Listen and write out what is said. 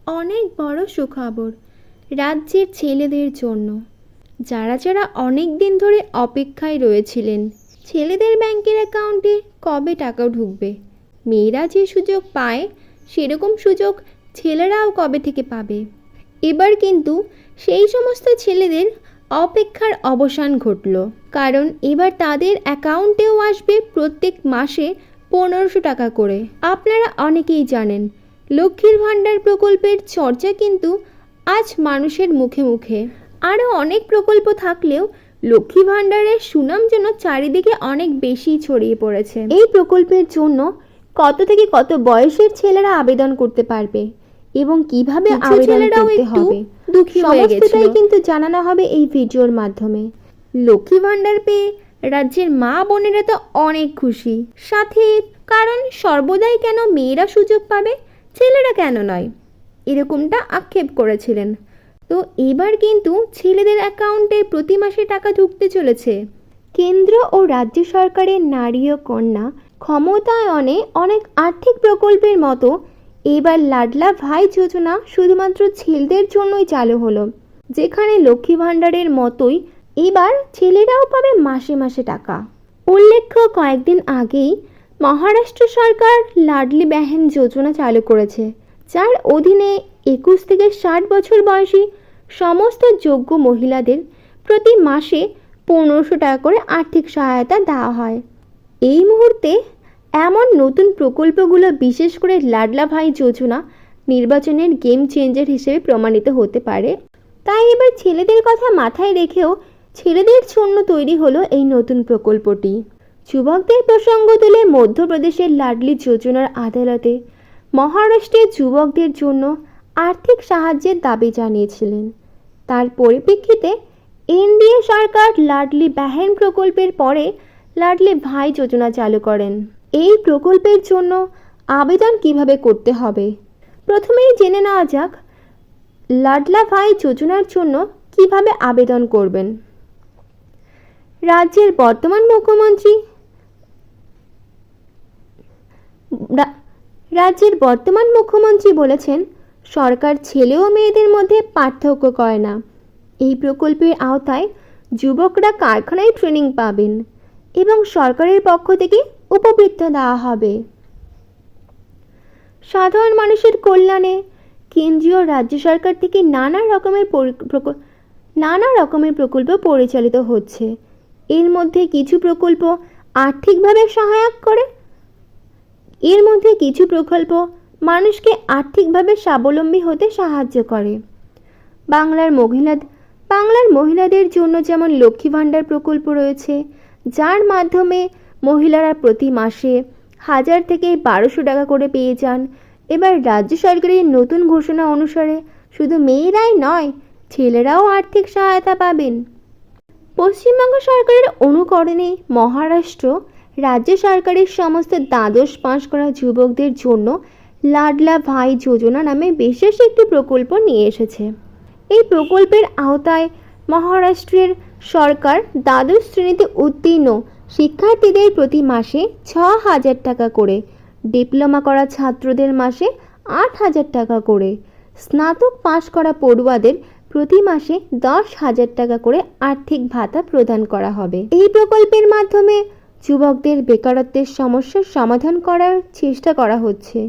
অনেক বড় সুখবর রাজ্যের ছেলেদের জন্য, যারা যারা অনেক দিন ধরে অপেক্ষায় রয়েছিলেন ছেলেদের ব্যাংকের অ্যাকাউন্টে কবে টাকা ঢুকবে। মেয়েরা যে সুযোগ পায় সেরকম সুযোগ ছেলেরাও কবে থেকে পাবে। এবার কিন্তু সেই সমস্ত ছেলেদের অপেক্ষার অবসান ঘটল, কারণ এবার তাদের অ্যাকাউন্টেও আসবে প্রত্যেক মাসে 1500 টাকা করে। আপনারা অনেকেই জানেন লক্ষ্মীর ভাণ্ডার প্রকল্পের চর্চা কিন্তু আজ মানুষের মুখে মুখে। আরও অনেক প্রকল্প থাকলেও লক্ষ্মী ভাণ্ডারের সুনাম যেন চারিদিকে অনেক বেশি ছড়িয়ে পড়েছে। এই প্রকল্পের জন্য কত থেকে কত বয়সের ছেলেরা আবেদন করতে পারবে এবং কিভাবে আবেদন করতে হবে দুঃখী হয়ে গেছিল, কিন্তু জানানো হবে এই ভিডিওর মাধ্যমে। লক্ষ্মী ভাণ্ডার পেয়ে রাজ্যের মা বোনেরা তো অনেক খুশি, সাথে কারণ সর্বদাই কেন মেয়েরা সুযোগ পাবে, ছেলেরা কেন নয়, এরকমটা আক্ষেপ করেছিলেন। তো এবার কিন্তু ছেলেদের অ্যাকাউন্টে প্রতি মাসে টাকা ঢুকতে চলেছে। কেন্দ্র ও রাজ্য সরকারের নারী ও কন্যা ক্ষমতায়নে অনেক আর্থিক প্রকল্পের মতো এবার লাডলা ভাই যোজনা শুধুমাত্র ছেলেদের জন্যই চালু হলো, যেখানে লক্ষ্মী ভাণ্ডারের মতোই এবার ছেলেরাও পাবে মাসে মাসে টাকা। উল্লেখ্য, কয়েকদিন আগেই মহারাষ্ট্র সরকার লাডলি বেহেন যোজনা চালু করেছে, যার অধীনে 21 থেকে 60 বছর বয়সী সমস্ত যোগ্য মহিলাদের প্রতি মাসে 1500 টাকা করে আর্থিক সহায়তা দেওয়া হয়। এই মুহূর্তে এমন নতুন প্রকল্পগুলো, বিশেষ করে লাডলা ভাই যোজনা, নির্বাচনের গেম চেঞ্জার হিসেবে প্রমাণিত হতে পারে। তাই এবার ছেলেদের কথা মাথায় রেখেও ছেলেদের জন্য তৈরি হলো এই নতুন প্রকল্পটি। যুবকদের প্রসঙ্গ তুলে মধ্যপ্রদেশের লাডলি যোজনার আদালতে মহারাষ্ট্রের যুবকদের জন্য আর্থিক সাহায্যের দাবি জানিয়েছিলেন। তার পরিপ্রেক্ষিতে এনডিএ সরকার লাডলি বেহেন প্রকল্পের পরে লাডলি ভাই যোজনা চালু করেন। এই প্রকল্পের জন্য আবেদন কিভাবে করতে হবে, প্রথমেই জেনে নেওয়া যাক লাডলা ভাই যোজনার জন্য কিভাবে আবেদন করবেন। রাজ্যের বর্তমান মুখ্যমন্ত্রী বলেছেন, সরকার ছেলে ও মেয়েদের মধ্যে পার্থক্য করে না। এই প্রকল্পের আওতায় যুবকরা কারখানায় ট্রেনিং পাবেন এবং সরকারের পক্ষ থেকে উপবৃত্তি দেওয়া হবে। সাধারণ মানুষের কল্যাণে কেন্দ্রীয় রাজ্য সরকার থেকে নানা রকমের প্রকল্প পরিচালিত হচ্ছে। এর মধ্যে কিছু প্রকল্প আর্থিকভাবে সহায়ক করে, এর মধ্যে কিছু প্রকল্প মানুষকে আর্থিকভাবে স্বাবলম্বী হতে সাহায্য করে। বাংলার মহিলাদের জন্য যেমন লক্ষ্মী ভাণ্ডার প্রকল্প রয়েছে, যার মাধ্যমে মহিলারা প্রতি মাসে 1000 থেকে 1200 টাকা করে পেয়ে যান। এবার রাজ্য সরকারের নতুন ঘোষণা অনুসারে শুধু মেয়েরাই নয়, ছেলেরাও আর্থিক সহায়তা পাবেন। পশ্চিমবঙ্গ সরকারের অনুকরণে মহারাষ্ট্র রাজ্য সরকারের সমস্ত দ্বাদশ পাস করা যুবকদের জন্য লাডলা ভাই যোজনা নামে বিশেষ একটি প্রকল্প নিয়ে এসেছে। এই প্রকল্পের আওতায় মহারাষ্ট্রের সরকার দ্বাদশ শ্রেণীতে উত্তীর্ণ শিক্ষার্থীদের প্রতি মাসে 6000 টাকা করে, ডিপ্লোমা করা ছাত্রদের মাসে 8000 টাকা করে, স্নাতক পাশ করা পড়ুয়াদের প্রতি মাসে 10,000 টাকা করে আর্থিক ভাতা প্রদান করা হবে। এই প্রকল্পের মাধ্যমে যুবকদের বেকারত্বের সমস্যার সমাধান করার চেষ্টা করা হচ্ছে।